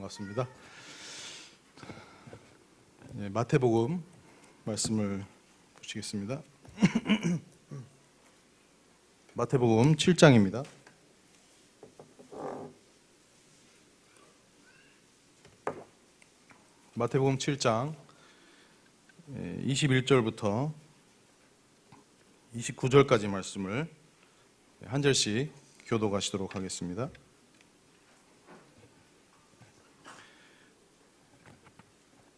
반갑습니다. 마태복음 말씀을 보시겠습니다. 마태복음 7장입니다. 마태복음 7장 21절부터 29절까지 말씀을 한 절씩 교독하시도록 하겠습니다.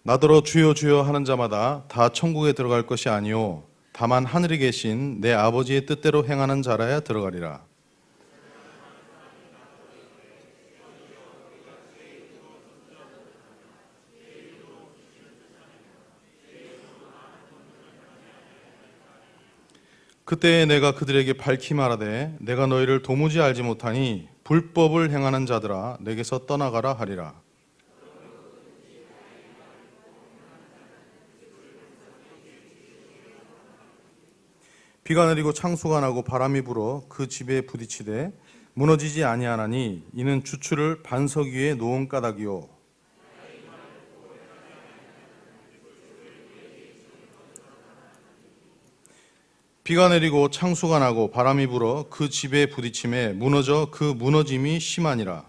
나더러 주여 주여 하는 자마다 다 천국에 들어갈 것이 아니요 다만 하늘에 계신 내 아버지의 뜻대로 행하는 자라야 들어가리라. 그때에 내가 그들에게 밝히 말하되 내가 너희를 도무지 알지 못하니 불법을 행하는 자들아 내게서 떠나가라 하리라. 비가 내리고 창수가 나고 바람이 불어 그 집에 부딪히되 무너지지 아니하나니 이는 주추를 반석 위에 놓은 까닭이요 비가 내리고 창수가 나고 바람이 불어 그 집에 부딪힘에 무너져 그 무너짐이 심하니라.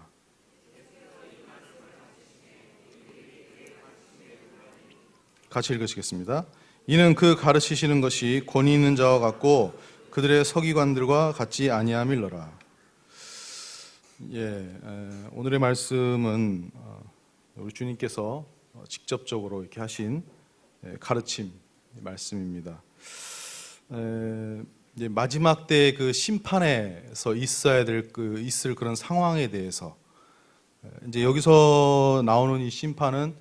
같이 읽으시겠습니다. 이는 그 가르치시는 것이 권위 있는 자와 같고 그들의 서기관들과 같지 아니함일러라. 오늘의 말씀은 우리 주님께서 직접적으로 이렇게 하신 가르침 말씀입니다. 마지막 때 그 심판에서 있어야 될 있을 그런 상황에 대해서 이제 여기서 나오는 이 심판은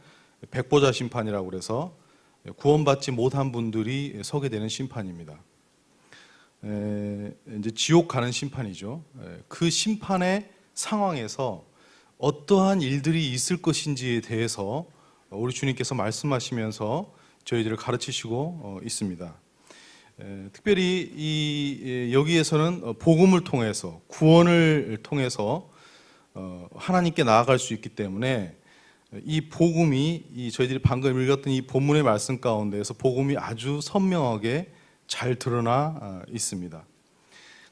백보자 심판이라고 그래서 구원받지 못한 분들이 서게 되는 심판입니다. 이제 지옥 가는 심판이죠. 그 심판의 상황에서 어떠한 일들이 있을 것인지에 대해서 우리 주님께서 말씀하시면서 저희들을 가르치시고 있습니다. 특별히 여기에서는 복음을 통해서 구원을 통해서 하나님께 나아갈 수 있기 때문에 이 복음이 저희들이 방금 읽었던 이 본문의 말씀 가운데에서 복음이 아주 선명하게 잘 드러나 있습니다.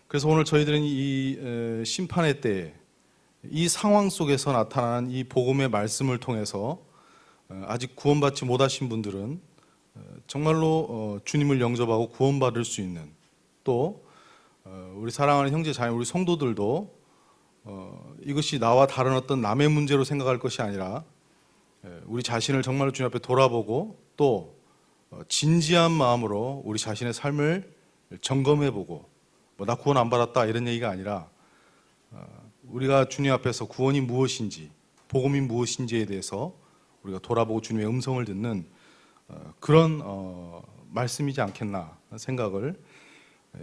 그래서 오늘 저희들은 이 심판의 때에 이 상황 속에서 나타난 이 복음의 말씀을 통해서 아직 구원받지 못하신 분들은 정말로 주님을 영접하고 구원받을 수 있는 또 우리 사랑하는 형제 자매 우리 성도들도 이것이 나와 다른 어떤 남의 문제로 생각할 것이 아니라 우리 자신을 정말로 주님 앞에 돌아보고 또 진지한 마음으로 우리 자신의 삶을 점검해보고 나 구원 안 받았다 이런 얘기가 아니라 우리가 주님 앞에서 구원이 무엇인지 복음이 무엇인지에 대해서 우리가 돌아보고 주님의 음성을 듣는 그런 말씀이지 않겠나 생각을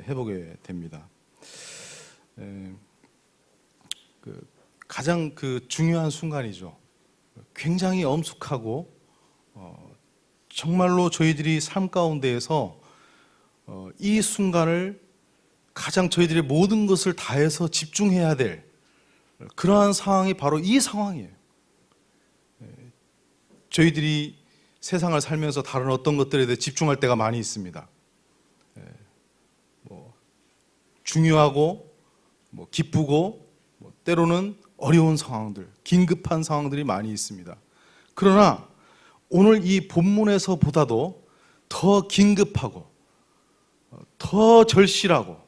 해보게 됩니다. 가장 중요한 순간이죠. 굉장히 엄숙하고 정말로 저희들이 삶 가운데에서 이 순간을 가장 저희들의 모든 것을 다해서 집중해야 될 그러한 상황이 바로 이 상황이에요. 저희들이 세상을 살면서 다른 어떤 것들에 대해 집중할 때가 많이 있습니다. 중요하고 기쁘고 때로는 어려운 상황들, 긴급한 상황들이 많이 있습니다. 그러나 오늘 이 본문에서 보다도 더 긴급하고 더 절실하고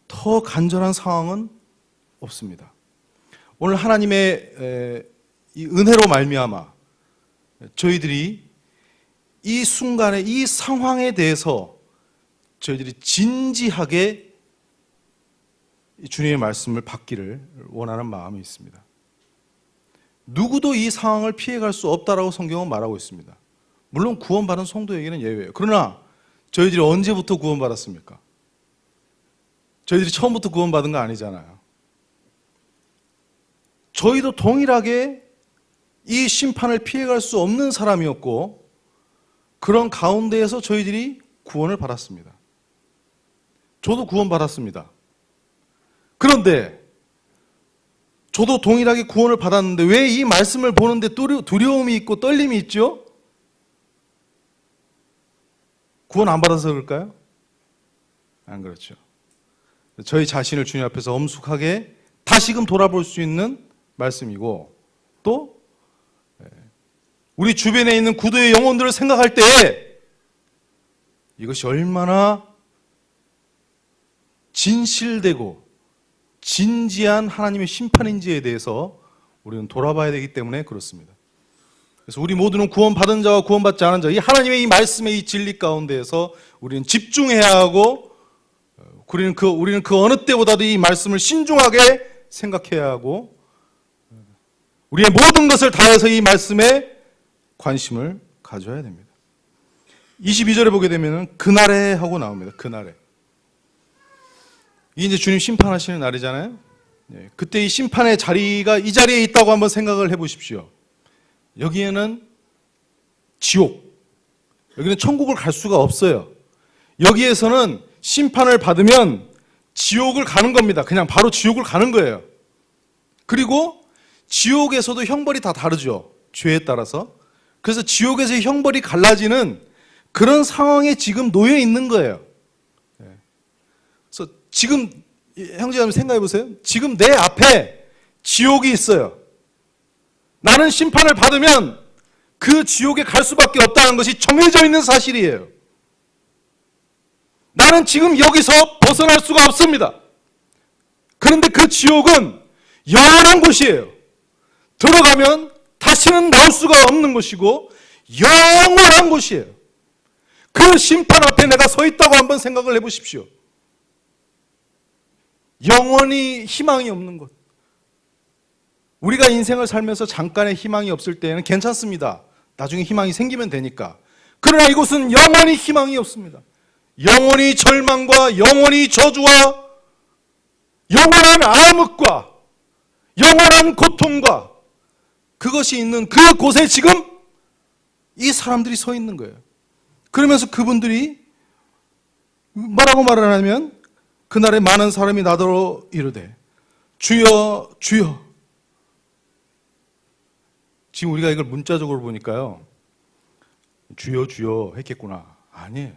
더 간절한 상황은 없습니다. 오늘 하나님의 이 은혜로 말미암아 저희들이 이 순간에 이 상황에 대해서 저희들이 진지하게 주님의 말씀을 받기를 원하는 마음이 있습니다. 누구도 이 상황을 피해갈 수 없다라고 성경은 말하고 있습니다. 물론 구원받은 성도에게는 예외예요. 그러나 저희들이 언제부터 구원받았습니까? 저희들이 처음부터 구원받은 거 아니잖아요. 저희도 동일하게 이 심판을 피해갈 수 없는 사람이었고 그런 가운데에서 저희들이 구원을 받았습니다. 저도 구원받았습니다. 그런데 저도 동일하게 구원을 받았는데 왜 이 말씀을 보는데 두려움이 있고 떨림이 있죠? 구원 안 받아서 그럴까요? 안 그렇죠. 저희 자신을 주님 앞에서 엄숙하게 다시금 돌아볼 수 있는 말씀이고, 또 우리 주변에 있는 구도의 영혼들을 생각할 때 이것이 얼마나 진실되고 진지한 하나님의 심판인지에 대해서 우리는 돌아봐야 되기 때문에 그렇습니다. 그래서 우리 모두는 구원받은 자와 구원받지 않은 자, 이 하나님의 이 말씀의 이 진리 가운데에서 우리는 집중해야 하고, 우리는 그 어느 때보다도 이 말씀을 신중하게 생각해야 하고, 우리의 모든 것을 다해서 이 말씀에 관심을 가져야 됩니다. 22절에 보게 되면 그날에 하고 나옵니다. 그날에. 이게 이제 주님 심판하시는 날이잖아요. 그때 이 심판의 자리가 이 자리에 있다고 한번 생각을 해보십시오. 여기에는 지옥, 여기는 천국을 갈 수가 없어요. 여기에서는 심판을 받으면 지옥을 가는 겁니다. 그냥 바로 지옥을 가는 거예요. 그리고 지옥에서도 형벌이 다 다르죠. 죄에 따라서. 그래서 지옥에서의 형벌이 갈라지는 그런 상황에 지금 놓여 있는 거예요. 그래서 지금 형제자매 생각해 보세요. 지금 내 앞에 지옥이 있어요. 나는 심판을 받으면 그 지옥에 갈 수밖에 없다는 것이 정해져 있는 사실이에요. 나는 지금 여기서 벗어날 수가 없습니다. 그런데 그 지옥은 영원한 곳이에요. 들어가면 다시는 나올 수가 없는 곳이고 영원한 곳이에요. 그 심판 앞에 내가 서 있다고 한번 생각을 해보십시오. 영원히 희망이 없는 곳. 우리가 인생을 살면서 잠깐의 희망이 없을 때에는 괜찮습니다. 나중에 희망이 생기면 되니까. 그러나 이곳은 영원히 희망이 없습니다. 영원히 절망과 영원히 저주와 영원한 암흑과 영원한 고통과 그것이 있는 그곳에 지금 이 사람들이 서 있는 거예요. 그러면서 그분들이 뭐라고 말을 하냐면 그날에 많은 사람이 나더러 이르되 주여 주여. 지금 우리가 이걸 문자적으로 보니까요, 주여 주여 했겠구나. 아니에요.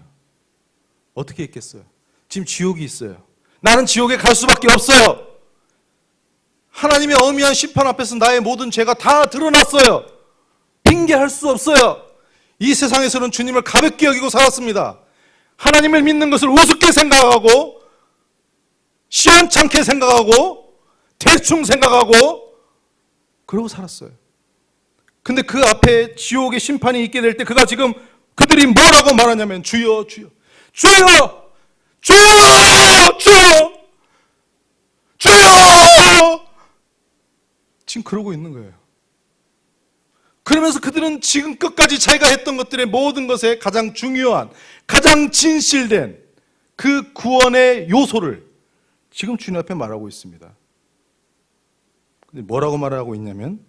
어떻게 했겠어요? 지금 지옥이 있어요. 나는 지옥에 갈 수밖에 없어요. 하나님의 엄미한 심판 앞에서 나의 모든 죄가 다 드러났어요. 핑계할 수 없어요. 이 세상에서는 주님을 가볍게 여기고 살았습니다. 하나님을 믿는 것을 우습게 생각하고 시원찮게 생각하고 대충 생각하고 그러고 살았어요. 근데 그 앞에 지옥의 심판이 있게 될 때 그들이 뭐라고 말하냐면 주여 주여 주여 주여 주여 주여 지금 그러고 있는 거예요. 그러면서 그들은 지금 끝까지 자기가 했던 것들의 모든 것에 가장 중요한, 가장 진실된 그 구원의 요소를 지금 주님 앞에 말하고 있습니다. 근데 뭐라고 말하고 있냐면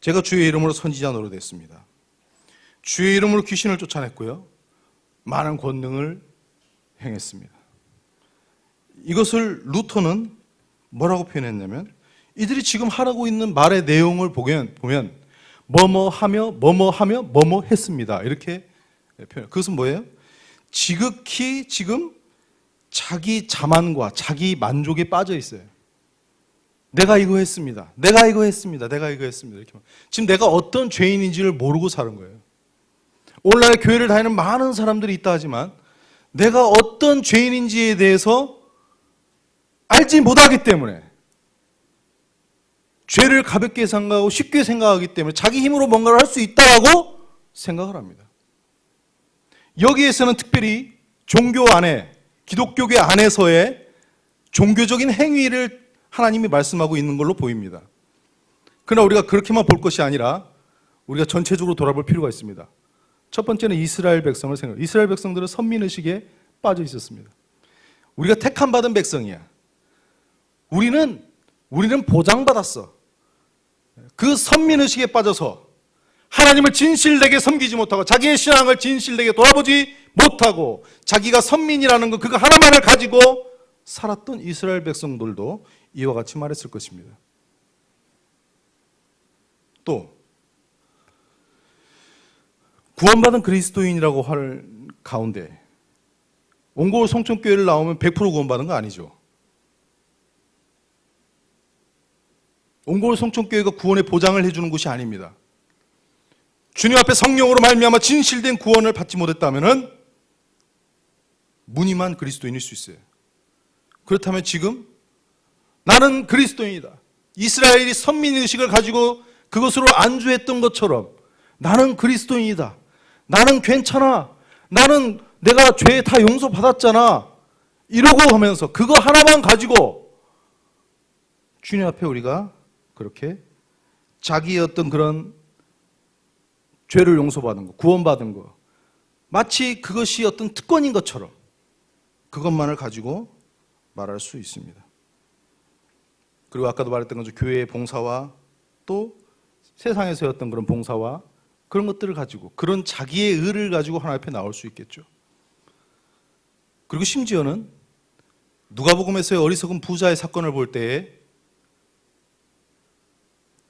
제가 주의 이름으로 선지자 노릇했습니다. 주의 이름으로 귀신을 쫓아냈고요. 많은 권능을 행했습니다. 이것을 루터는 뭐라고 표현했냐면 이들이 지금 하라고 있는 말의 내용을 보면 뭐뭐하며 뭐뭐하며 뭐뭐 했습니다. 이렇게 표현. 그것은 뭐예요? 지극히 지금 자기 자만과 자기 만족에 빠져 있어요. 내가 이거 했습니다. 내가 이거 했습니다. 내가 이거 했습니다. 이렇게. 지금 내가 어떤 죄인인지를 모르고 사는 거예요. 오늘날 교회를 다니는 많은 사람들이 있다 하지만 내가 어떤 죄인인지에 대해서 알지 못하기 때문에 죄를 가볍게 생각하고 쉽게 생각하기 때문에 자기 힘으로 뭔가를 할 수 있다고 생각을 합니다. 여기에서는 특별히 종교 안에, 기독교계 안에서의 종교적인 행위를 하나님이 말씀하고 있는 걸로 보입니다. 그러나 우리가 그렇게만 볼 것이 아니라 우리가 전체적으로 돌아볼 필요가 있습니다. 첫 번째는 이스라엘 백성을 생각해요. 이스라엘 백성들은 선민의식에 빠져 있었습니다. 우리가 택함 받은 백성이야. 우리는 보장받았어. 그 선민의식에 빠져서 하나님을 진실되게 섬기지 못하고 자기의 신앙을 진실되게 돌아보지 못하고 자기가 선민이라는 것 그거 하나만을 가지고 살았던 이스라엘 백성들도 이와 같이 말했을 것입니다. 구원받은 그리스도인이라고 할 가운데 옹골 성천교회를 나오면 100% 구원받은 거 아니죠. 옹골 성천교회가 구원의 보장을 해주는 곳이 아닙니다. 주님 앞에 성령으로 말미암아 진실된 구원을 받지 못했다면은 무늬만 그리스도인일 수 있어요. 그렇다면 지금 나는 그리스도인이다. 이스라엘이 선민의식을 가지고 그것으로 안주했던 것처럼 나는 그리스도인이다. 나는 괜찮아. 나는 내가 죄 다 용서받았잖아. 이러고 하면서 그거 하나만 가지고 주님 앞에 우리가 그렇게 자기의 어떤 그런 죄를 용서받은 거, 구원받은 거, 마치 그것이 어떤 특권인 것처럼 그것만을 가지고 말할 수 있습니다. 그리고 아까도 말했던 것처럼 교회의 봉사와 또 세상에서의 어떤 그런 봉사와 그런 것들을 가지고 그런 자기의 의를 가지고 하나님 앞에 나올 수 있겠죠. 그리고 심지어는 누가복음에서의 어리석은 부자의 사건을 볼 때에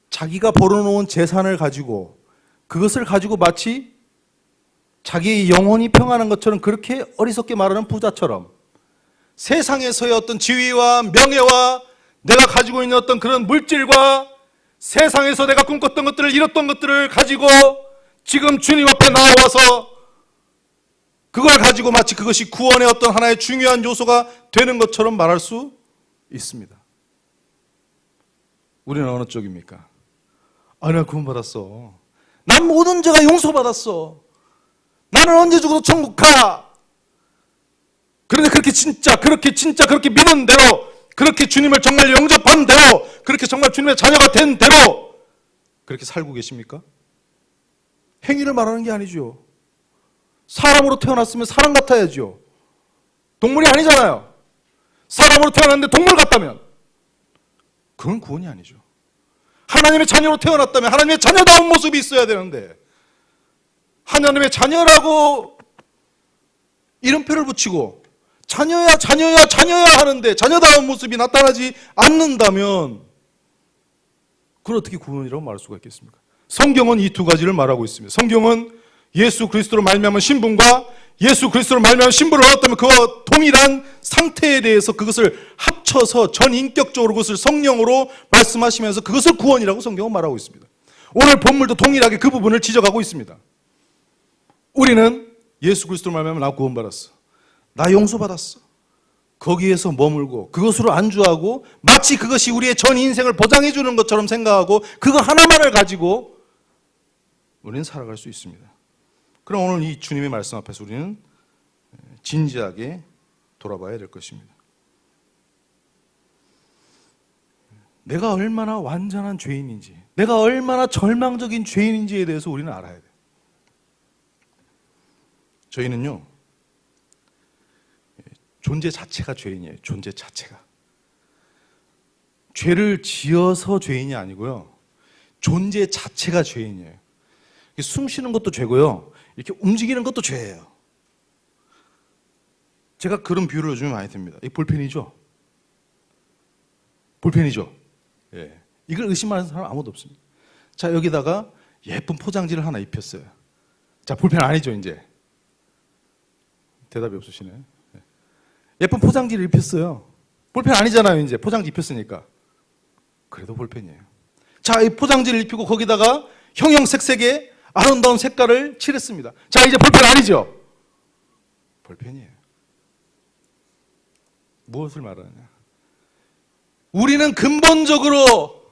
자기가 벌어놓은 재산을 가지고 그것을 가지고 마치 자기의 영혼이 평안한 것처럼 그렇게 어리석게 말하는 부자처럼 세상에서의 어떤 지위와 명예와 내가 가지고 있는 어떤 그런 물질과 세상에서 내가 꿈꿨던 것들을 잃었던 것들을 가지고 지금 주님 앞에 나와서 그걸 가지고 마치 그것이 구원의 어떤 하나의 중요한 요소가 되는 것처럼 말할 수 있습니다. 우리는 어느 쪽입니까? 나 구원받았어. 난 모든 죄가 용서받았어. 나는 언제 죽어도 천국 가. 그런데 그렇게 그렇게 믿은 대로, 그렇게 주님을 정말 영접한 대로, 그렇게 정말 주님의 자녀가 된 대로 그렇게 살고 계십니까? 행위를 말하는 게 아니죠. 사람으로 태어났으면 사람 같아야죠. 동물이 아니잖아요. 사람으로 태어났는데 동물 같다면 그건 구원이 아니죠. 하나님의 자녀로 태어났다면 하나님의 자녀다운 모습이 있어야 되는데 하나님의 자녀라고 이름표를 붙이고 자녀야 하는데 자녀다운 모습이 나타나지 않는다면 그걸 어떻게 구원이라고 말할 수가 있겠습니까? 성경은 이 두 가지를 말하고 있습니다. 성경은 예수 그리스도로 말미암은 신분과 예수 그리스도로 말미암은 신분을 얻었다면 그와 동일한 상태에 대해서 그것을 합쳐서 전인격적으로 그것을 성령으로 말씀하시면서 그것을 구원이라고 성경은 말하고 있습니다. 오늘 본문도 동일하게 그 부분을 지적하고 있습니다. 우리는 예수 그리스도로 말미암아 나 구원받았어. 나 용서받았어. 거기에서 머물고 그것으로 안주하고 마치 그것이 우리의 전 인생을 보장해 주는 것처럼 생각하고 그거 하나만을 가지고 우리는 살아갈 수 있습니다. 그럼 오늘 이 주님의 말씀 앞에서 우리는 진지하게 돌아봐야 될 것입니다. 내가 얼마나 완전한 죄인인지, 내가 얼마나 절망적인 죄인인지에 대해서 우리는 알아야 돼요. 저희는요, 존재 자체가 죄인이에요. 존재 자체가. 죄를 지어서 죄인이 아니고요, 존재 자체가 죄인이에요. 숨 쉬는 것도 죄고요, 이렇게 움직이는 것도 죄예요. 제가 그런 비유를 요즘에 많이 듭니다. 이 볼펜이죠? 볼펜이죠? 예. 이걸 의심하는 사람 아무도 없습니다. 자, 여기다가 예쁜 포장지를 하나 입혔어요. 자, 볼펜 아니죠, 이제? 대답이 없으시네. 예. 예쁜 포장지를 입혔어요. 볼펜 아니잖아요, 이제. 포장지 입혔으니까. 그래도 볼펜이에요. 자, 이 포장지를 입히고 거기다가 형형색색의 아름다운 색깔을 칠했습니다. 자, 이제 볼펜 아니죠? 볼펜이에요. 무엇을 말하느냐? 우리는 근본적으로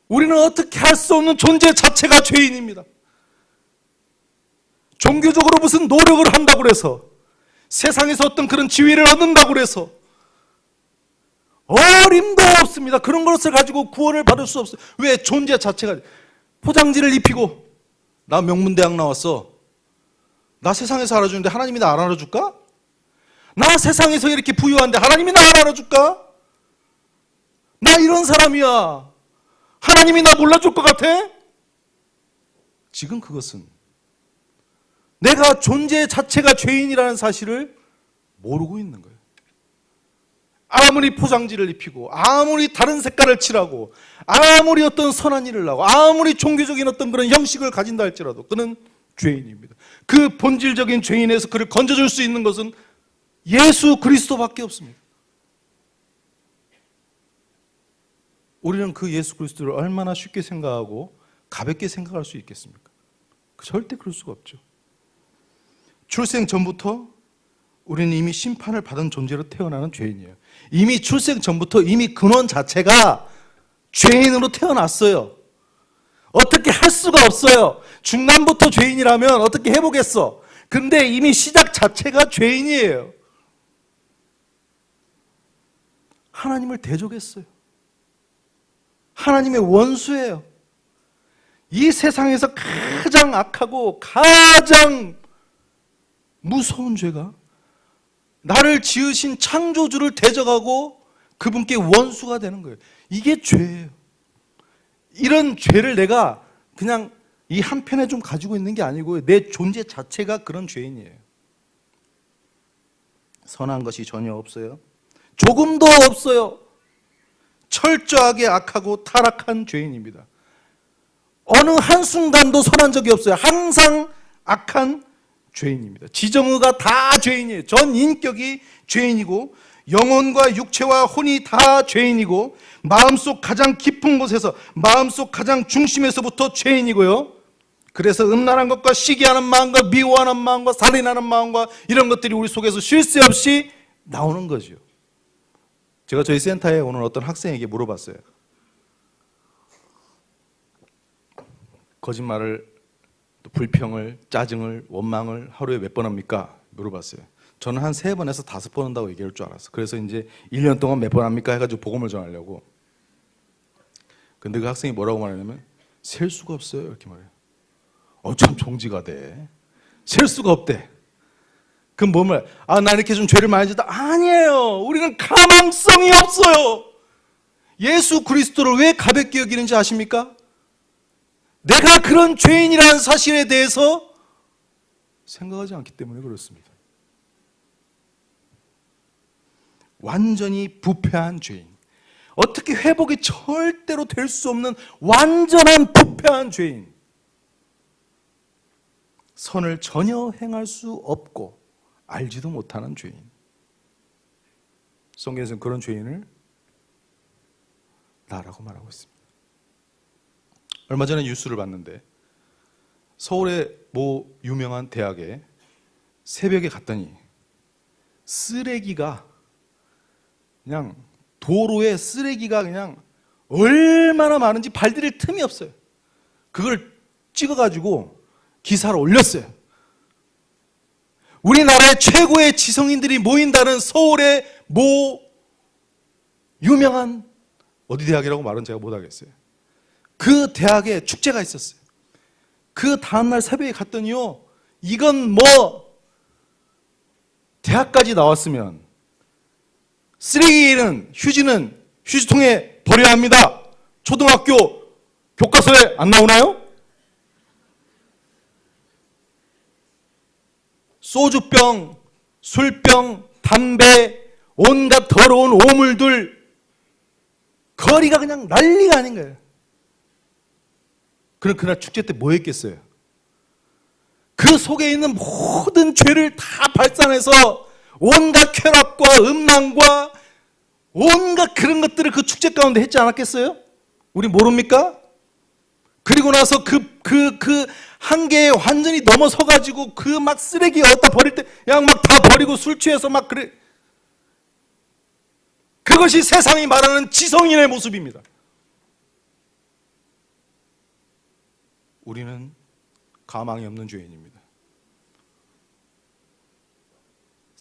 우리는 어떻게 할 수 없는 존재 자체가 죄인입니다. 종교적으로 무슨 노력을 한다고 해서 세상에서 어떤 그런 지위를 얻는다고 해서 어림도 없습니다. 그런 것을 가지고 구원을 받을 수 없어요. 왜? 존재 자체가. 포장지를 입히고 나 명문대학 나왔어. 나 세상에서 알아주는데 하나님이 나 안 알아줄까? 나 세상에서 이렇게 부유한데 하나님이 나 안 알아줄까? 나 이런 사람이야. 하나님이 나 몰라줄 것 같아? 지금 그것은 내가 존재 자체가 죄인이라는 사실을 모르고 있는 거예요. 아무리 포장지를 입히고 아무리 다른 색깔을 칠하고 아무리 어떤 선한 일을 하고 아무리 종교적인 어떤 그런 형식을 가진다 할지라도 그는 죄인입니다. 그 본질적인 죄인에서 그를 건져줄 수 있는 것은 예수 그리스도밖에 없습니다. 우리는 그 예수 그리스도를 얼마나 쉽게 생각하고 가볍게 생각할 수 있겠습니까? 절대 그럴 수가 없죠. 출생 전부터 우리는 이미 심판을 받은 존재로 태어나는 죄인이에요. 이미 출생 전부터 이미 근원 자체가 죄인으로 태어났어요. 어떻게 할 수가 없어요. 중간부터 죄인이라면 어떻게 해보겠어. 근데 이미 시작 자체가 죄인이에요. 하나님을 대적했어요. 하나님의 원수예요. 이 세상에서 가장 악하고 가장 무서운 죄가 나를 지으신 창조주를 대적하고 그분께 원수가 되는 거예요. 이게 죄예요. 이런 죄를 내가 그냥 이 한편에 좀 가지고 있는 게 아니고 내 존재 자체가 그런 죄인이에요. 선한 것이 전혀 없어요. 조금도 없어요. 철저하게 악하고 타락한 죄인입니다. 어느 한순간도 선한 적이 없어요. 항상 악한 죄인입니다. 지정의가 다 죄인이에요. 전 인격이 죄인이고 영혼과 육체와 혼이 다 죄인이고 마음속 가장 깊은 곳에서 마음속 가장 중심에서부터 죄인이고요. 그래서 음란한 것과 시기하는 마음과 미워하는 마음과 살인하는 마음과 이런 것들이 우리 속에서 쉴 새 없이 나오는 거죠. 제가 저희 센터에 오는 어떤 학생에게 물어봤어요. 거짓말을, 또 불평을, 짜증을, 원망을 하루에 몇 번 합니까? 물어봤어요. 저는 한 3번에서 5번 한다고 얘기할 줄 알았어. 그래서 이제 1년 동안 몇 번 합니까? 해가지고 복음을 전하려고. 근데 그 학생이 뭐라고 말하냐면 셀 수가 없어요. 이렇게 말해요. 참 종지가 돼. 셀 수가 없대. 그럼 뭐 말? 나 이렇게 좀 죄를 많이 짓다. 아니에요. 우리는 가망성이 없어요. 예수 그리스도를 왜 가볍게 여기는지 아십니까? 내가 그런 죄인이라는 사실에 대해서 생각하지 않기 때문에 그렇습니다. 완전히 부패한 죄인. 어떻게 회복이 절대로 될 수 없는 완전한 부패한 죄인. 선을 전혀 행할 수 없고 알지도 못하는 죄인. 성경에서는 그런 죄인을 나라고 말하고 있습니다. 얼마 전에 뉴스를 봤는데 서울의 모 유명한 대학에 새벽에 갔더니 쓰레기가 그냥 도로에 쓰레기가 그냥 얼마나 많은지 발디딜 틈이 없어요. 그걸 찍어가지고 기사를 올렸어요. 우리나라의 최고의 지성인들이 모인다는 서울의 모 유명한 어디 대학이라고 말은 제가 못하겠어요. 그 대학에 축제가 있었어요. 그 다음날 새벽에 갔더니요, 이건 뭐 대학까지 나왔으면 쓰레기는 휴지는 휴지통에 버려야 합니다. 초등학교 교과서에 안 나오나요? 소주병, 술병, 담배, 온갖 더러운 오물들, 거리가 그냥 난리가 아닌 거예요. 그럼 그날 축제 때 뭐 했겠어요? 그 속에 있는 모든 죄를 다 발산해서 온갖 쾌락과 음란과 온갖 그런 것들을 그 축제 가운데 했지 않았겠어요? 우리 모릅니까? 그리고 나서 그 한계에 완전히 넘어서가지고 그 막 쓰레기 어디다 버릴 때 그냥 막 다 버리고 술 취해서 막 그래. 그것이 세상이 말하는 지성인의 모습입니다. 우리는 가망이 없는 죄인입니다.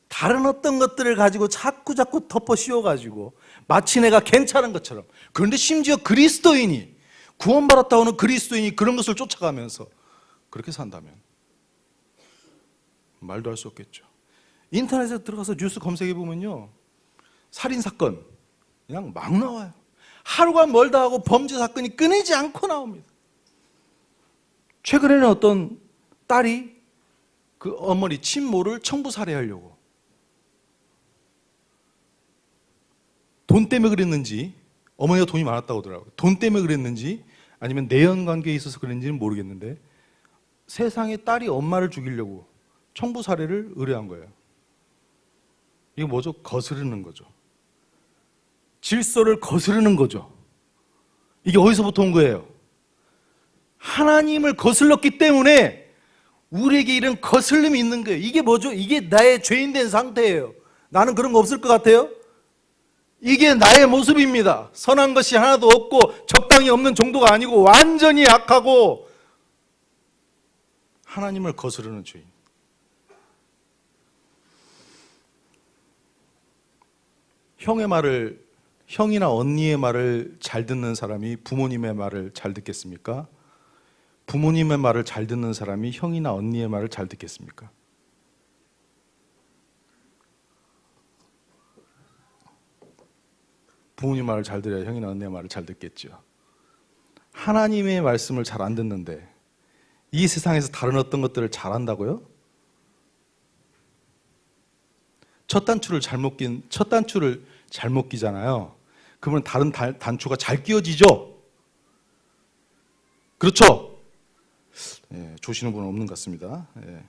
다른 어떤 것들을 가지고 자꾸 덮어 씌워가지고 마치 내가 괜찮은 것처럼. 그런데 심지어 그리스도인이, 구원받았다 오는 그리스도인이 그런 것을 쫓아가면서 그렇게 산다면 말도 할 수 없겠죠. 인터넷에 들어가서 뉴스 검색해 보면요, 살인사건 그냥 막 나와요. 하루가 멀다 하고 범죄 사건이 끊이지 않고 나옵니다. 최근에는 어떤 딸이 그 어머니 친모를 청부 살해하려고, 돈 때문에 그랬는지, 어머니가 돈이 많았다고 하더라고요. 돈 때문에 그랬는지 아니면 내연 관계에 있어서 그랬는지는 모르겠는데 세상에 딸이 엄마를 죽이려고 청부 살해를 의뢰한 거예요. 이게 뭐죠? 거스르는 거죠. 질서를 거스르는 거죠. 이게 어디서부터 온 거예요? 하나님을 거슬렀기 때문에 우리에게 이런 거슬림이 있는 거예요. 이게 뭐죠? 이게 나의 죄인된 상태예요. 나는 그런 거 없을 것 같아요? 이게 나의 모습입니다. 선한 것이 하나도 없고 적당히 없는 정도가 아니고 완전히 악하고 하나님을 거스르는 죄인. 형이나 언니의 말을 잘 듣는 사람이 부모님의 말을 잘 듣겠습니까? 부모님의 말을 잘 듣는 사람이 형이나 언니의 말을 잘 듣겠습니까? 부모님 말을 잘 들어야 형이나 언니의 말을 잘 듣겠죠. 하나님의 말씀을 잘 안 듣는데 이 세상에서 다른 어떤 것들을 잘 한다고요? 첫 단추를 잘못 끼잖아요. 그러면 다른 단추가 잘 끼워지죠? 그렇죠? 예, 조시는 분은 없는 것 같습니다. 예.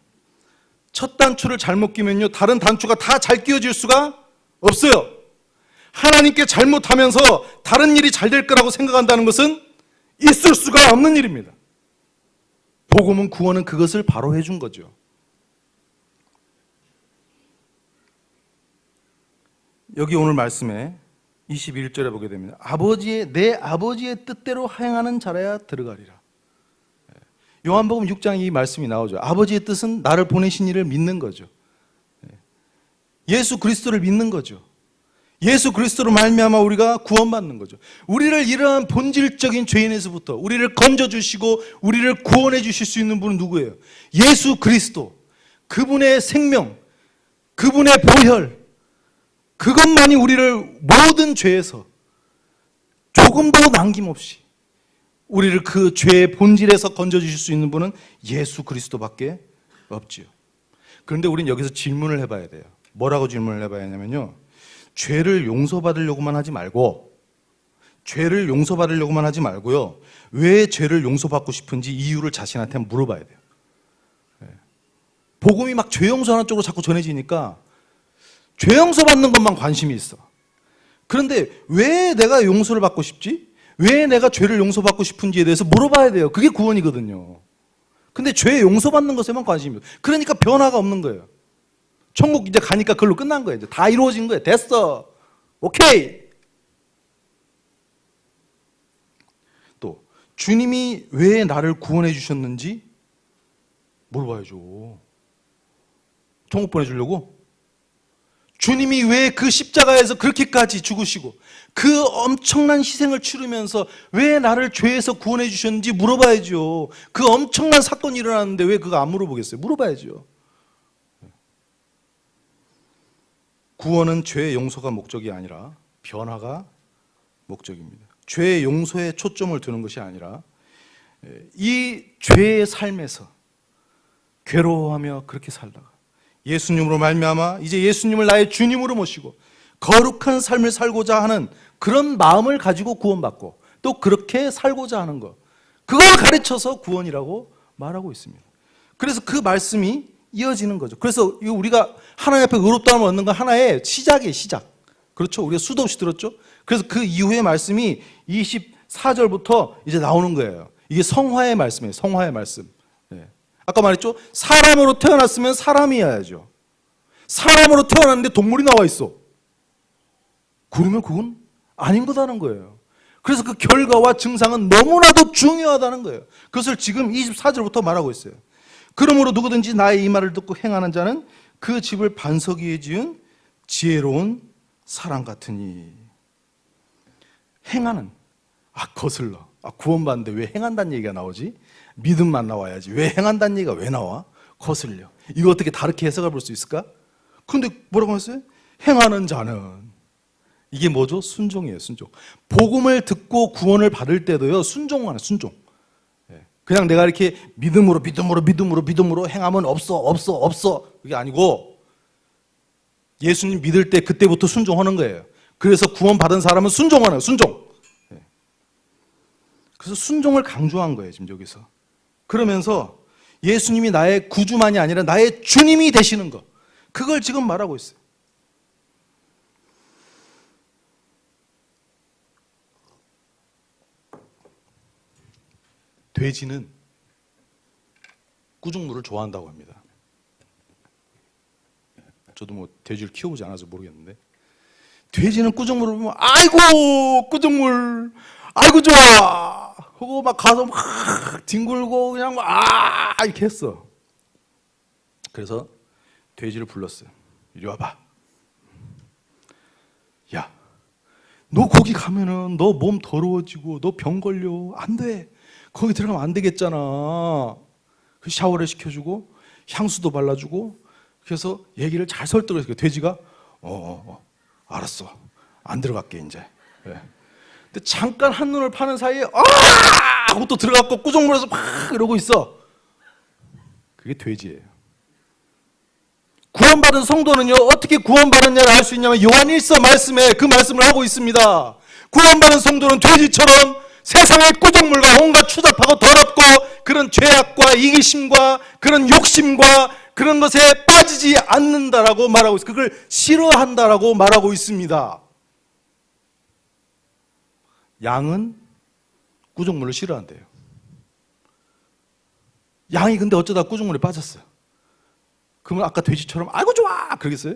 첫 단추를 잘못 끼면요, 다른 단추가 다 잘 끼워질 수가 없어요. 하나님께 잘못하면서 다른 일이 잘 될 거라고 생각한다는 것은 있을 수가 없는 일입니다. 복음은, 구원은 그것을 바로 해준 거죠. 여기 오늘 말씀에 21절에 보게 됩니다. 내 아버지의 뜻대로 행하는 자라야 들어가리라. 요한복음 6장에 이 말씀이 나오죠. 아버지의 뜻은 나를 보내신 이를 믿는 거죠. 예수 그리스도를 믿는 거죠. 예수 그리스도로 말미암아 우리가 구원받는 거죠. 우리를 이러한 본질적인 죄인에서부터 우리를 건져주시고 우리를 구원해 주실 수 있는 분은 누구예요? 예수 그리스도. 그분의 생명, 그분의 보혈, 그것만이 우리를 모든 죄에서 조금도 남김없이 우리를 그 죄의 본질에서 건져주실 수 있는 분은 예수 그리스도밖에 없지요. 그런데 우리는 여기서 질문을 해봐야 돼요. 뭐라고 질문을 해봐야 하냐면요, 죄를 용서받으려고만 하지 말고요, 왜 죄를 용서받고 싶은지 이유를 자신한테 물어봐야 돼요. 복음이 막 죄 용서하는 쪽으로 자꾸 전해지니까 죄 용서받는 것만 관심이 있어. 그런데 왜 내가 용서를 받고 싶지? 왜 내가 죄를 용서받고 싶은지에 대해서 물어봐야 돼요. 그게 구원이거든요. 근데 죄 용서받는 것에만 관심이 있어. 그러니까 변화가 없는 거예요. 천국 이제 가니까 그걸로 끝난 거예요. 이제 다 이루어진 거예요. 됐어. 오케이. 또 주님이 왜 나를 구원해 주셨는지 물어봐야죠. 천국 보내주려고? 주님이 왜 그 십자가에서 그렇게까지 죽으시고 그 엄청난 희생을 치르면서 왜 나를 죄에서 구원해 주셨는지 물어봐야죠. 그 엄청난 사건이 일어났는데 왜 그거 안 물어보겠어요? 물어봐야죠. 구원은 죄의 용서가 목적이 아니라 변화가 목적입니다. 죄의 용서에 초점을 두는 것이 아니라 이 죄의 삶에서 괴로워하며 그렇게 살다가 예수님으로 말미암아 이제 예수님을 나의 주님으로 모시고 거룩한 삶을 살고자 하는 그런 마음을 가지고 구원받고 또 그렇게 살고자 하는 것, 그걸 가르쳐서 구원이라고 말하고 있습니다. 그래서 그 말씀이 이어지는 거죠. 그래서 우리가 하나님 앞에 의롭다함을 얻는 건 하나의 시작이에요. 시작. 그렇죠? 우리가 수도 없이 들었죠? 그래서 그 이후의 말씀이 24절부터 이제 나오는 거예요. 이게 성화의 말씀이에요. 성화의 말씀. 네. 아까 말했죠? 사람으로 태어났으면 사람이어야죠. 사람으로 태어났는데 동물이 나와 있어. 그러면 그건 아닌 거다는 거예요. 그래서 그 결과와 증상은 너무나도 중요하다는 거예요. 그것을 지금 24절부터 말하고 있어요. 그러므로 누구든지 나의 이 말을 듣고 행하는 자는 그 집을 반석 위에 지은 지혜로운 사람 같으니. 행하는, 거슬러. 구원받는데 왜 행한다는 얘기가 나오지? 믿음만 나와야지. 왜 행한다는 얘기가 왜 나와? 거슬려. 이거 어떻게 다르게 해석해 볼 수 있을까? 근데 뭐라고 했어요? 행하는 자는. 이게 뭐죠? 순종이에요. 순종. 복음을 듣고 구원을 받을 때도요, 순종하는 순종. 그냥 내가 이렇게 믿음으로 행하면 없어. 그게 아니고 예수님 믿을 때 그때부터 순종하는 거예요. 그래서 구원받은 사람은 순종하는 순종. 그래서 순종을 강조한 거예요, 지금 여기서. 그러면서 예수님이 나의 구주만이 아니라 나의 주님이 되시는 것. 그걸 지금 말하고 있어요. 돼지는 꾸중물을 좋아한다고 합니다. 저도 뭐 돼지를 키워보지 않아서 모르겠는데, 돼지는 꾸중물을 보면 아이고 꾸중물, 아이고 좋아 하고 막 가서 막 뒹굴고 그냥 막 이렇게 했어. 그래서 돼지를 불렀어요. 이리 와봐. 야, 너 거기 가면은 너 몸 더러워지고 너 병 걸려. 안 돼. 거기 들어가면 안 되겠잖아. 그 샤워를 시켜주고 향수도 발라주고. 그래서 얘기를 잘 설득을 했어요. 돼지가 알았어. 안 들어갈게 이제. 네. 근데 잠깐 한눈을 파는 사이에 하고 또 들어갔고 꾸중물에서 막 이러고 있어. 그게 돼지예요. 구원받은 성도는요, 어떻게 구원받았냐를 알 수 있냐면 요한 1서 말씀에 그 말씀을 하고 있습니다. 구원받은 성도는 돼지처럼 세상의 꾸중물과 온갖 추잡하고 더럽고 그런 죄악과 이기심과 그런 욕심과 그런 것에 빠지지 않는다라고 말하고 있어요. 그걸 싫어한다라고 말하고 있습니다. 양은 꾸중물을 싫어한대요. 양이 근데 어쩌다 꾸중물에 빠졌어요. 그러면 아까 돼지처럼 아이고 좋아 그러겠어요?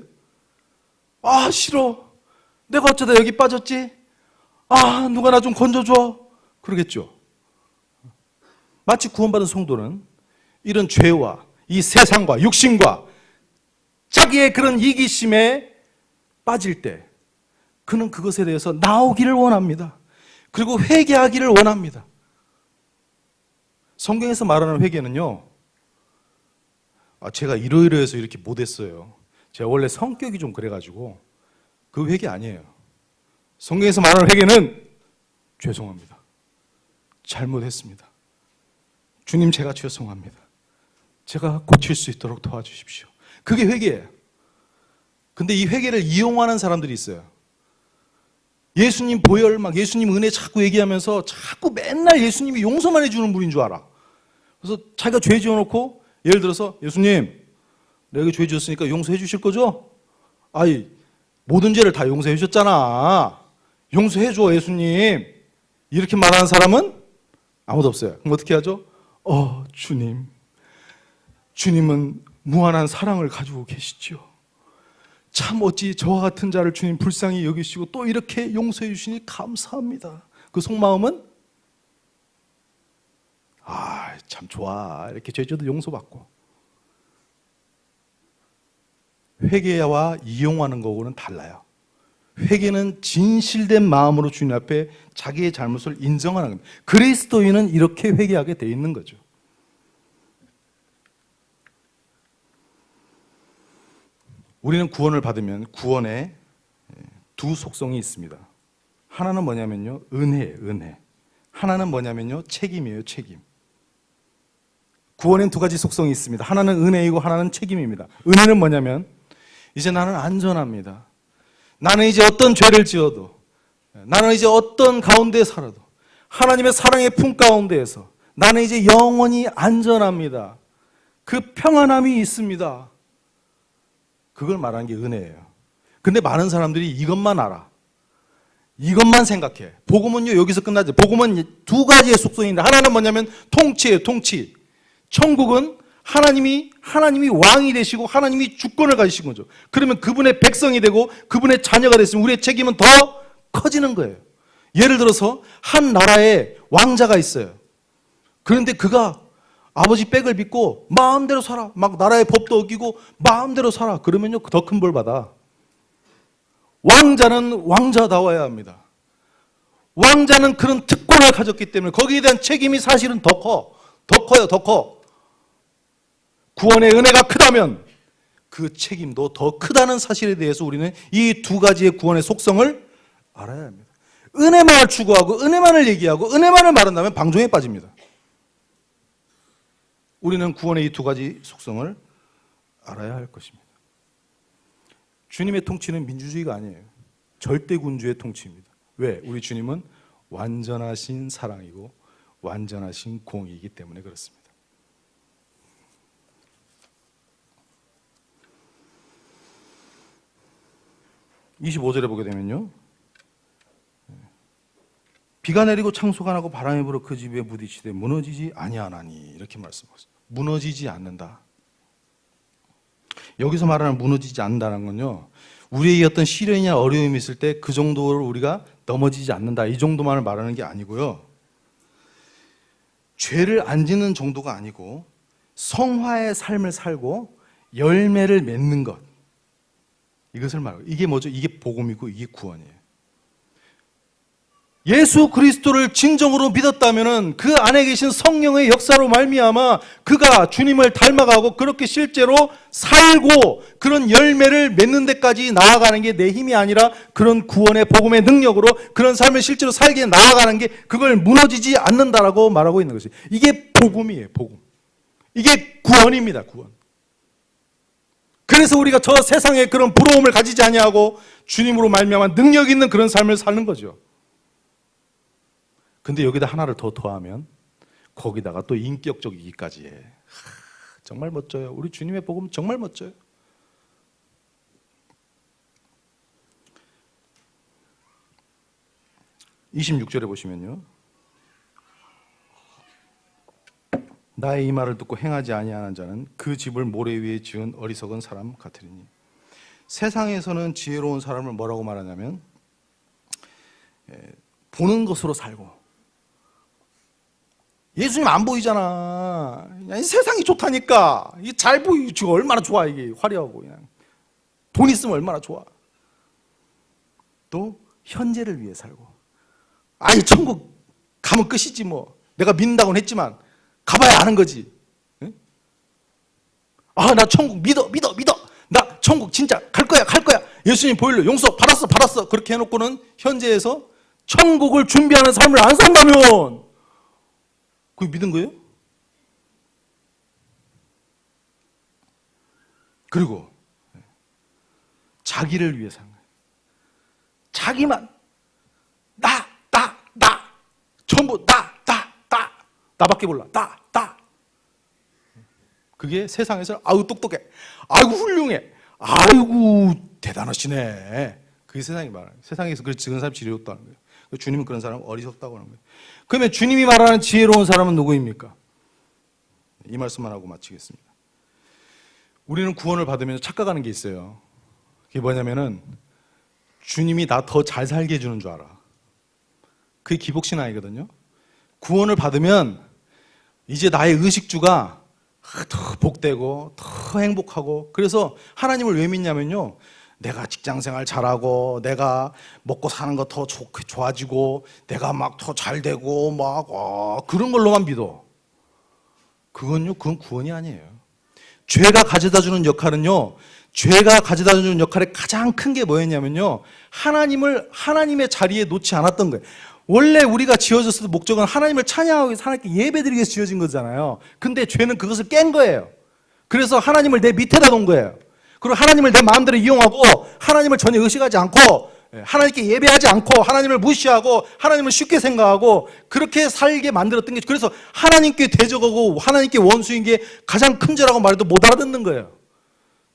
아 싫어. 내가 어쩌다 여기 빠졌지? 아 누가 나 좀 건져줘. 그러겠죠. 마치 구원받은 성도는 이런 죄와 이 세상과 육신과 자기의 그런 이기심에 빠질 때 그는 그것에 대해서 나오기를 원합니다. 그리고 회개하기를 원합니다. 성경에서 말하는 회개는요, 제가 이러이러해서 이렇게 못했어요. 제가 원래 성격이 좀 그래가지고 그 회개 아니에요. 성경에서 말하는 회개는 죄송합니다. 잘못했습니다. 주님 제가 죄송합니다. 제가 고칠 수 있도록 도와주십시오. 그게 회개예요. 근데 이 회개를 이용하는 사람들이 있어요. 예수님 보혈 막 예수님 은혜 자꾸 얘기하면서 자꾸 맨날 예수님이 용서만 해주는 분인 줄 알아. 그래서 자기가 죄 지어놓고 예를 들어서 예수님 내가 죄 지었으니까 용서해 주실 거죠? 아이 모든 죄를 다 용서해 주셨잖아. 용서해 줘 예수님. 이렇게 말하는 사람은 아무도 없어요. 그럼 어떻게 하죠? 주님. 주님은 무한한 사랑을 가지고 계시죠. 참 어찌 저와 같은 자를 주님 불쌍히 여기시고 또 이렇게 용서해 주시니 감사합니다. 그 속마음은 참 좋아. 이렇게 죄져도 용서받고. 회개와 이용하는 거고는 달라요. 회개는 진실된 마음으로 주님 앞에 자기의 잘못을 인정하는 겁니다. 그리스도인은 이렇게 회개하게 돼 있는 거죠. 우리는 구원을 받으면 구원에 두 속성이 있습니다. 하나는 뭐냐면요, 은혜예요, 은혜. 하나는 뭐냐면요, 책임이에요, 책임. 구원엔 두 가지 속성이 있습니다. 하나는 은혜이고 하나는 책임입니다. 은혜는 뭐냐면 이제 나는 안전합니다. 나는 이제 어떤 죄를 지어도, 나는 이제 어떤 가운데 살아도 하나님의 사랑의 품 가운데에서 나는 이제 영원히 안전합니다. 그 평안함이 있습니다. 그걸 말하는 게 은혜예요. 근데 많은 사람들이 이것만 알아. 이것만 생각해. 복음은요, 여기서 끝나죠. 복음은 두 가지의 속성인데, 하나는 뭐냐면 통치예요, 통치. 천국은 하나님이 왕이 되시고 하나님이 주권을 가지신 거죠. 그러면 그분의 백성이 되고 그분의 자녀가 됐으면 우리의 책임은 더 커지는 거예요. 예를 들어서 한 나라에 왕자가 있어요. 그런데 그가 아버지 백을 빚고 마음대로 살아. 막 나라의 법도 어기고 마음대로 살아. 그러면요, 더 큰 벌 받아. 왕자는 왕자다워야 합니다. 왕자는 그런 특권을 가졌기 때문에 거기에 대한 책임이 사실은 더 커. 더 커요, 더 커. 구원의 은혜가 크다면 그 책임도 더 크다는 사실에 대해서 우리는 이 두 가지의 구원의 속성을 알아야 합니다. 은혜만을 추구하고 은혜만을 얘기하고 은혜만을 말한다면 방종에 빠집니다. 우리는 구원의 이 두 가지 속성을 알아야 할 것입니다. 주님의 통치는 민주주의가 아니에요. 절대군주의 통치입니다. 왜? 우리 주님은 완전하신 사랑이고 완전하신 공의이기 때문에 그렇습니다. 25절에 보게 되면요, 비가 내리고 창수가 나고 바람이 불어 그 집에 부딪히되 무너지지 아니하나니, 이렇게 말씀하셨어요. 무너지지 않는다. 여기서 말하는 무너지지 않는다는 건요, 우리에게 어떤 시련이나 어려움이 있을 때 그 정도로 우리가 넘어지지 않는다, 이 정도만을 말하는 게 아니고요, 죄를 안 짓는 정도가 아니고 성화의 삶을 살고 열매를 맺는 것, 이것을 말하고, 이게 뭐죠? 이게 복음이고 이게 구원이에요. 예수 그리스도를 진정으로 믿었다면은 그 안에 계신 성령의 역사로 말미암아 그가 주님을 닮아가고 그렇게 실제로 살고 그런 열매를 맺는 데까지 나아가는 게 내 힘이 아니라 그런 구원의 복음의 능력으로 그런 삶을 실제로 살게 나아가는 게, 그걸 무너지지 않는다라고 말하고 있는 것이, 이게 복음이에요. 복음. 이게 구원입니다. 구원. 그래서 우리가 저 세상에 그런 부러움을 가지지 아니하고 주님으로 말미암아 능력 있는 그런 삶을 사는 거죠. 근데 여기다 하나를 더 더하면 거기다가 또 인격적이기까지 해. 정말 멋져요. 우리 주님의 복음 정말 멋져요. (26절에) 보시면요, 나의 이 말을 듣고 행하지 아니하는 자는 그 집을 모래 위에 지은 어리석은 사람 같으리니. 세상에서는 지혜로운 사람을 뭐라고 말하냐면 보는 것으로 살고, 예수님 안 보이잖아. 야, 세상이 좋다니까. 이게 잘 보이고 얼마나 좋아, 이게 화려하고 그냥. 돈 있으면 얼마나 좋아. 또 현재를 위해 살고. 아니 천국 가면 끝이지 뭐. 내가 믿는다고는 했지만 가봐야 아는 거지. 응? 아, 나 천국 믿어. 나 천국 진짜 갈 거야. 예수님 보일러 용서 받았어. 그렇게 해놓고는 현재에서 천국을 준비하는 삶을 안 산다면 그게 믿은 거예요? 그리고 자기를 위해 사는 거예요. 자기만 나 전부 나밖에 몰라. 그게 세상에서 아유 똑똑해, 아이고 훌륭해, 아이고 대단하시네, 그게 세상이 말하는 거예요. 세상에서 그렇게 지은 사람 지혜롭다는 거예요. 주님은 그런 사람 어리석다고 하는 거예요. 그러면 주님이 말하는 지혜로운 사람은 누구입니까? 이 말씀만 하고 마치겠습니다. 우리는 구원을 받으면서 착각하는 게 있어요. 그게 뭐냐면은 주님이 나 더 잘 살게 해주는 줄 알아. 그게 기복신앙이거든요. 구원을 받으면 이제 나의 의식주가 더 복되고 더 행복하고, 그래서 하나님을 왜 믿냐면요, 내가 직장생활 잘하고 내가 먹고 사는 거 더 좋아지고 내가 막 더 잘되고 막 그런 걸로만 믿어. 그건 구원이 아니에요. 죄가 가져다주는 역할은요, 죄가 가져다주는 역할의 가장 큰 게 뭐였냐면요, 하나님을 하나님의 자리에 놓지 않았던 거예요. 원래 우리가 지어졌을 때 목적은 하나님을 찬양하고 하나님께 예배드리기 위해서 지어진 거잖아요. 근데 죄는 그것을 깬 거예요. 그래서 하나님을 내 밑에다 놓은 거예요. 그리고 하나님을 내 마음대로 이용하고 하나님을 전혀 의식하지 않고 하나님께 예배하지 않고 하나님을 무시하고 하나님을 쉽게 생각하고 그렇게 살게 만들었던 게, 그래서 하나님께 대적하고 하나님께 원수인 게 가장 큰 죄라고 말해도 못 알아듣는 거예요.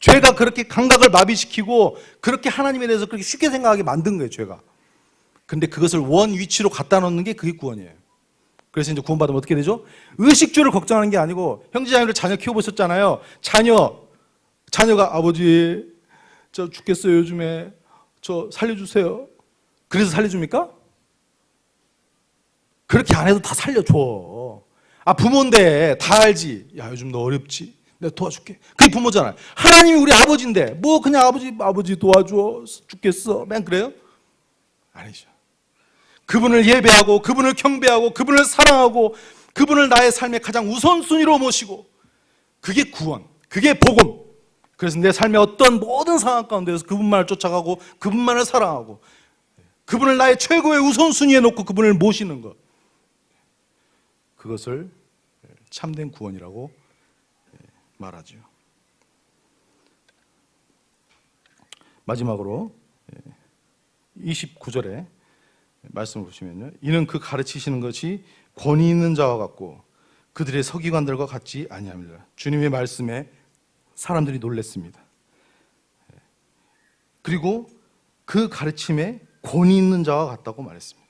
죄가 그렇게 감각을 마비시키고 그렇게 하나님에 대해서 그렇게 쉽게 생각하게 만든 거예요, 죄가. 근데 그것을 원 위치로 갖다 놓는 게 그게 구원이에요. 그래서 이제 구원받으면 어떻게 되죠? 의식주를 걱정하는 게 아니고, 형제자매들 자녀 키워보셨잖아요. 자녀가 아버지 저 죽겠어요 요즘에, 저 살려주세요. 그래서 살려줍니까? 그렇게 안 해도 다 살려줘. 아, 부모인데 다 알지. 야, 요즘 너 어렵지, 내가 도와줄게. 그게 부모잖아요. 하나님이 우리 아버지인데 뭐 그냥 아버지 도와줘, 죽겠어, 맨 그래요? 아니죠. 그분을 예배하고 그분을 경배하고 그분을 사랑하고 그분을 나의 삶의 가장 우선순위로 모시고, 그게 구원, 그게 복음. 그래서 내 삶의 어떤 모든 상황 가운데서 그분만을 쫓아가고 그분만을 사랑하고 그분을 나의 최고의 우선순위에 놓고 그분을 모시는 것, 그것을 참된 구원이라고 말하죠. 마지막으로 29절에 말씀을 보시면요, 이는 그 가르치시는 것이 권위 있는 자와 같고 그들의 서기관들과 같지 아니함이라. 주님의 말씀에 사람들이 놀랬습니다. 그리고 그 가르침에 권위 있는 자와 같다고 말했습니다.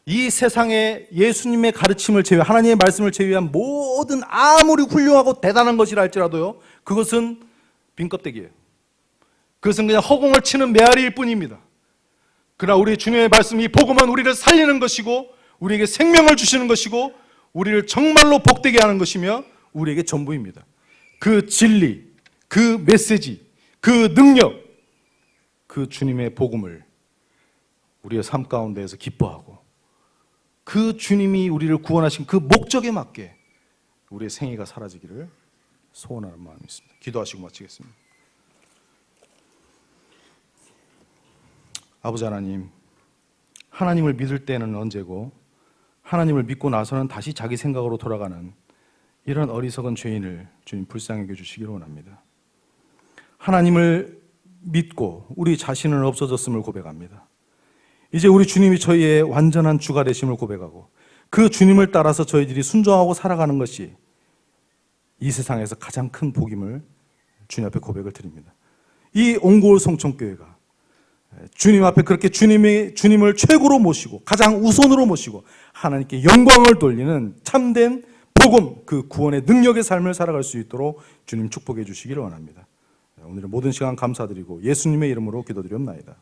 이 세상에 예수님의 가르침을 제외, 하나님의 말씀을 제외한 모든 아무리 훌륭하고 대단한 것이라 할지라도요, 그것은 빈 껍데기예요. 그것은 그냥 허공을 치는 메아리일 뿐입니다. 그러나 우리 주님의 말씀이 복음은 우리를 살리는 것이고 우리에게 생명을 주시는 것이고 우리를 정말로 복되게 하는 것이며 우리에게 전부입니다. 그 진리, 그 메시지, 그 능력, 그 주님의 복음을 우리의 삶 가운데에서 기뻐하고 그 주님이 우리를 구원하신 그 목적에 맞게 우리의 생애가 사라지기를 소원하는 마음이 있습니다. 기도하시고 마치겠습니다. 아버지 하나님, 하나님을 믿을 때는 언제고 하나님을 믿고 나서는 다시 자기 생각으로 돌아가는 이런 어리석은 죄인을 주님 불쌍히 여겨주시기를 원합니다. 하나님을 믿고 우리 자신은 없어졌음을 고백합니다. 이제 우리 주님이 저희의 완전한 주가 되심을 고백하고 그 주님을 따라서 저희들이 순종하고 살아가는 것이 이 세상에서 가장 큰 복임을 주님 앞에 고백을 드립니다. 이 옹골 성천교회가 주님 앞에 그렇게 주님을 최고로 모시고 가장 우선으로 모시고 하나님께 영광을 돌리는 참된 복음, 그 구원의 능력의 삶을 살아갈 수 있도록 주님 축복해 주시기를 원합니다. 오늘의 모든 시간 감사드리고 예수님의 이름으로 기도드리옵나이다.